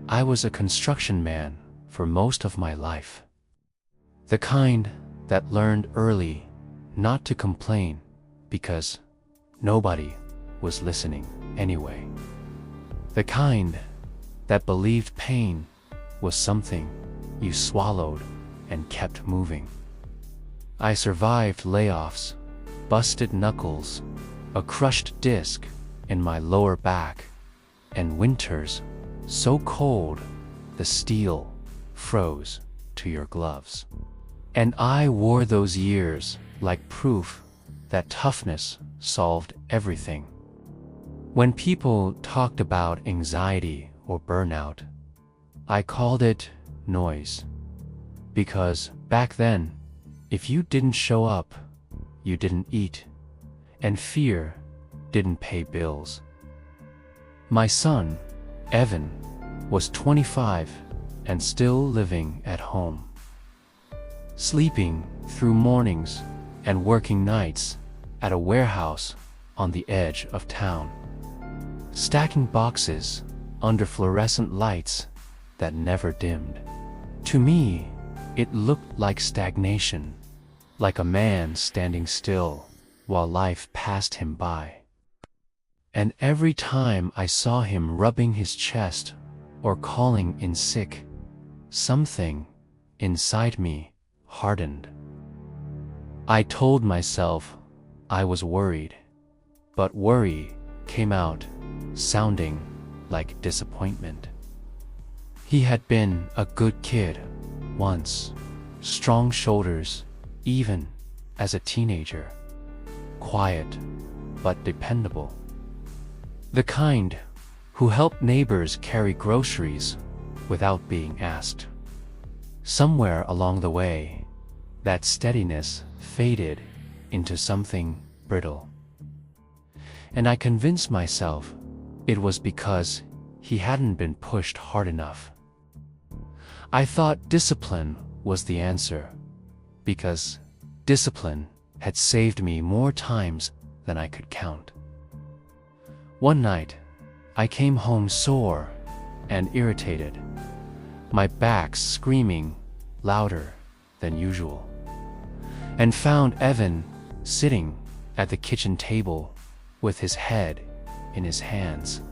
I was a construction man for most of my life. The kind that learned early not to complain because nobody was listening anyway. The kind that believed pain was something you swallowed and kept moving. I survived layoffs, busted knuckles, a crushed disc in my lower back, and winters so cold the steel froze to your gloves. And I wore those years like proof that toughness solved everything. When people talked about anxiety or burnout, I called it noise. Because back then, if you didn't show up, you didn't eat, and fear didn't pay bills. My son, Evan, was 25 and still living at home, sleeping through mornings and working nights at a warehouse on the edge of town, stacking boxes under fluorescent lights that never dimmed. To me, it looked like stagnation, like a man standing still while life passed him by. And every time I saw him rubbing his chest or calling in sick, something inside me hardened. I told myself I was worried, but worry came out sounding like disappointment. He had been a good kid once, strong shoulders even as a teenager, quiet but dependable. The kind who helped neighbors carry groceries without being asked. Somewhere along the way, that steadiness faded into something brittle. And I convinced myself it was because he hadn't been pushed hard enough. I thought discipline was the answer, because discipline had saved me more times than I could count. One night, I came home sore and irritated, my back screaming louder than usual, and found Evan sitting at the kitchen table with his head in his hands,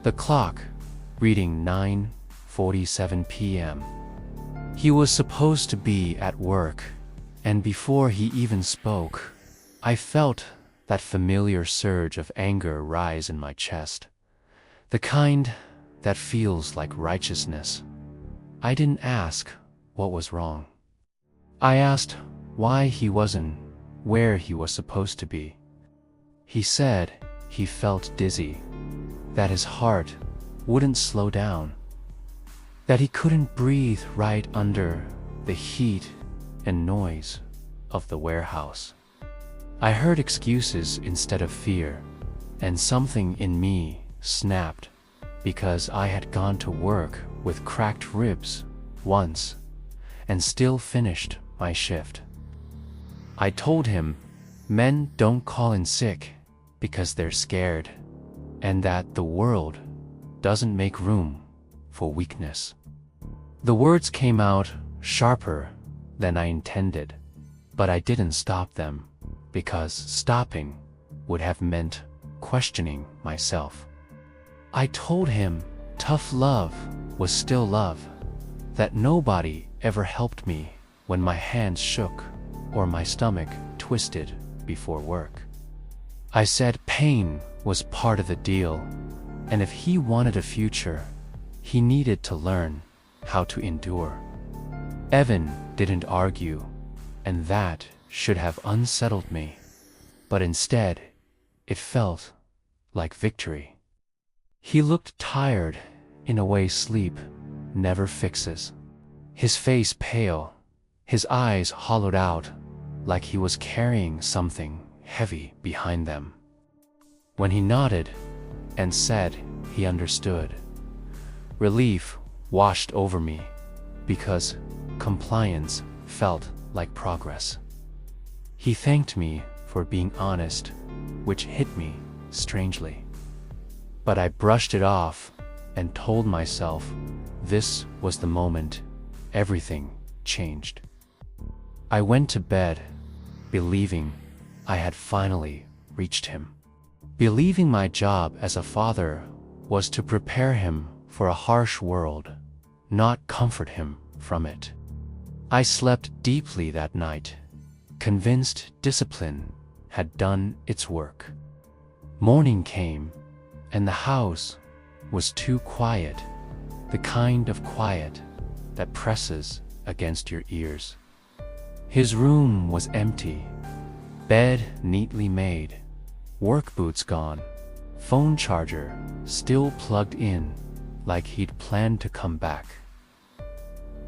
the clock reading 9:47 p.m. He was supposed to be at work, and before he even spoke, I felt that familiar surge of anger rise in my chest, the kind that feels like righteousness. I didn't ask what was wrong. I asked why he wasn't where he was supposed to be. He said he felt dizzy, that his heart wouldn't slow down, that he couldn't breathe right under the heat and noise of the warehouse. I heard excuses instead of fear, and something in me snapped because I had gone to work with cracked ribs once and still finished my shift. I told him men don't call in sick because they're scared, and that the world doesn't make room for weakness. The words came out sharper than I intended, but I didn't stop them, because stopping would have meant questioning myself. I told him tough love was still love, that nobody ever helped me when my hands shook or my stomach twisted before work. I said pain was part of the deal, and if he wanted a future, he needed to learn how to endure. Evan didn't argue, and that should have unsettled me, but instead, it felt like victory. He looked tired in a way sleep never fixes. His face pale, his eyes hollowed out like he was carrying something heavy behind them. When he nodded and said he understood, relief washed over me because compliance felt like progress. He thanked me for being honest, which hit me strangely. But I brushed it off and told myself this was the moment everything changed. I went to bed, believing I had finally reached him. Believing my job as a father was to prepare him for a harsh world, not comfort him from it. I slept deeply that night, convinced discipline had done its work. Morning came, and the house was too quiet, the kind of quiet that presses against your ears. His room was empty, bed neatly made, work boots gone, phone charger still plugged in like he'd planned to come back.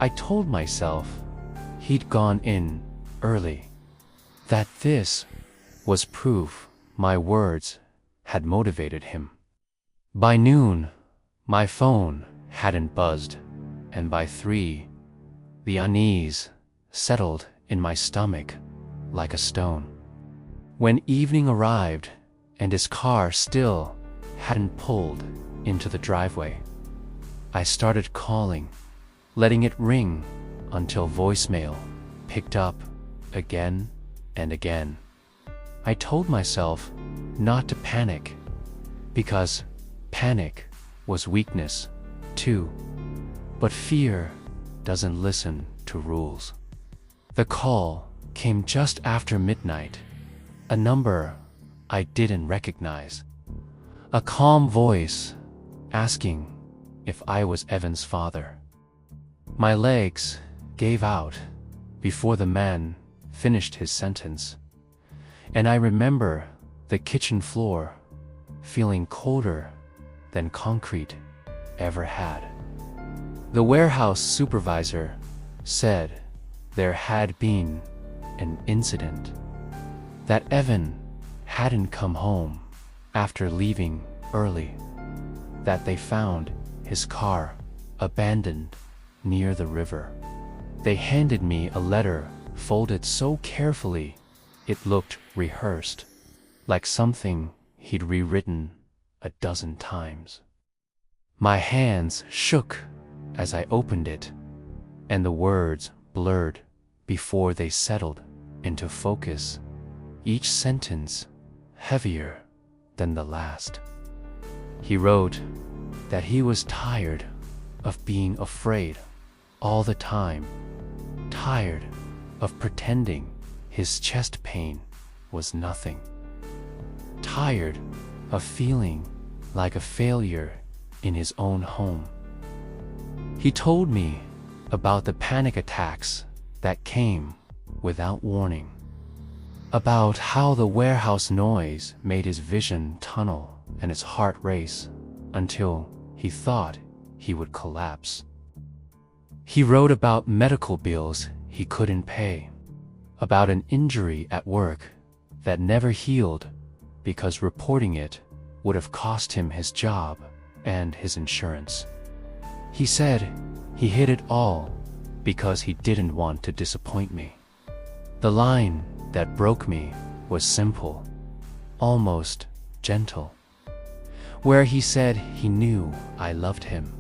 I told myself he'd gone in early, that this was proof my words had motivated him. By noon, my phone hadn't buzzed, and by 3, the unease settled in my stomach like a stone. When evening arrived and his car still hadn't pulled into the driveway, I started calling, letting it ring until voicemail picked up again and again. I told myself not to panic, because panic was weakness too. But fear doesn't listen to rules. The call came just after midnight, a number I didn't recognize. A calm voice asking if I was Evan's father. My legs gave out before the man finished his sentence, and I remember the kitchen floor feeling colder than concrete ever had. The warehouse supervisor said there had been an incident, that Evan hadn't come home after leaving early, that they found his car abandoned near the river. They handed me a letter folded so carefully it looked rehearsed, like something he'd rewritten a dozen times. My hands shook as I opened it, and the words blurred before they settled into focus, each sentence heavier than the last. He wrote that he was tired of being afraid all the time, tired of pretending his chest pain was nothing, tired of feeling like a failure in his own home. He told me about the panic attacks that came without warning, about how the warehouse noise made his vision tunnel and his heart race until he thought he would collapse. He wrote about medical bills he couldn't pay, about an injury at work that never healed because reporting it would have cost him his job and his insurance. He said he hid it all because he didn't want to disappoint me. The line that broke me was simple, almost gentle, where he said he knew I loved him,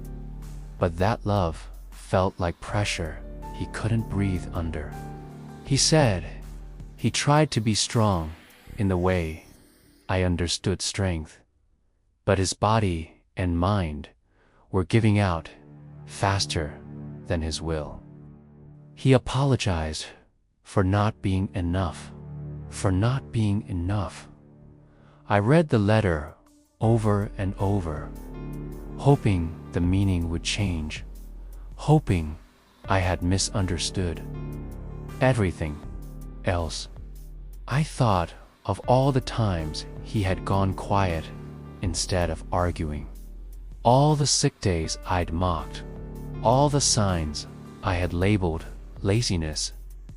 but that love felt like pressure he couldn't breathe under. He said he tried to be strong in the way I understood strength, but his body and mind were giving out faster than his will. He apologized for not being enough, for not being enough. I read the letter over and over, hoping the meaning would change, hoping I had misunderstood everything else. I thought of all the times he had gone quiet instead of arguing, all the sick days I'd mocked, all the signs I had labeled laziness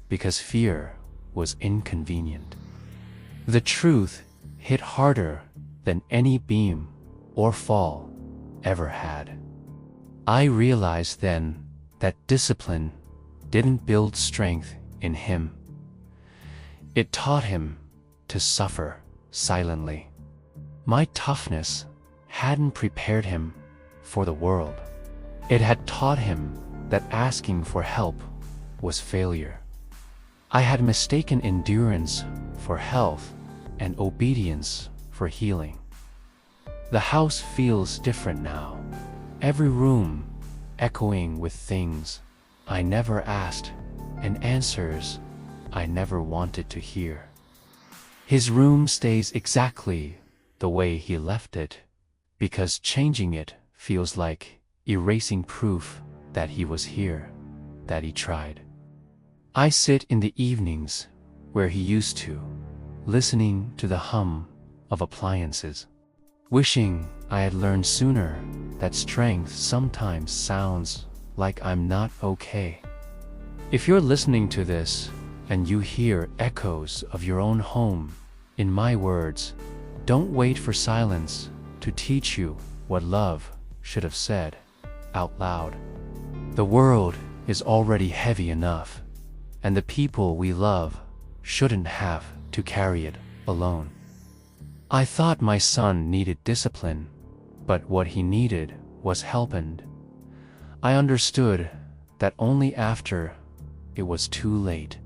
because fear was inconvenient. The truth hit harder than any beam or fall ever had. I realized then that discipline didn't build strength in him. It taught him to suffer silently. My toughness hadn't prepared him for the world. It had taught him that asking for help was failure. I had mistaken endurance for health and obedience for healing. The house feels different now, every room echoing with things I never asked and answers I never wanted to hear. His room stays exactly the way he left it, because changing it feels like erasing proof that he was here, that he tried. I sit in the evenings where he used to, listening to the hum of appliances, wishing I had learned sooner that strength sometimes sounds like I'm not okay. If you're listening to this and you hear echoes of your own home in my words, don't wait for silence to teach you what love should have said out loud. The world is already heavy enough, and the people we love shouldn't have to carry it alone. I thought my son needed discipline, but what he needed was help, and I understood that only after it was too late.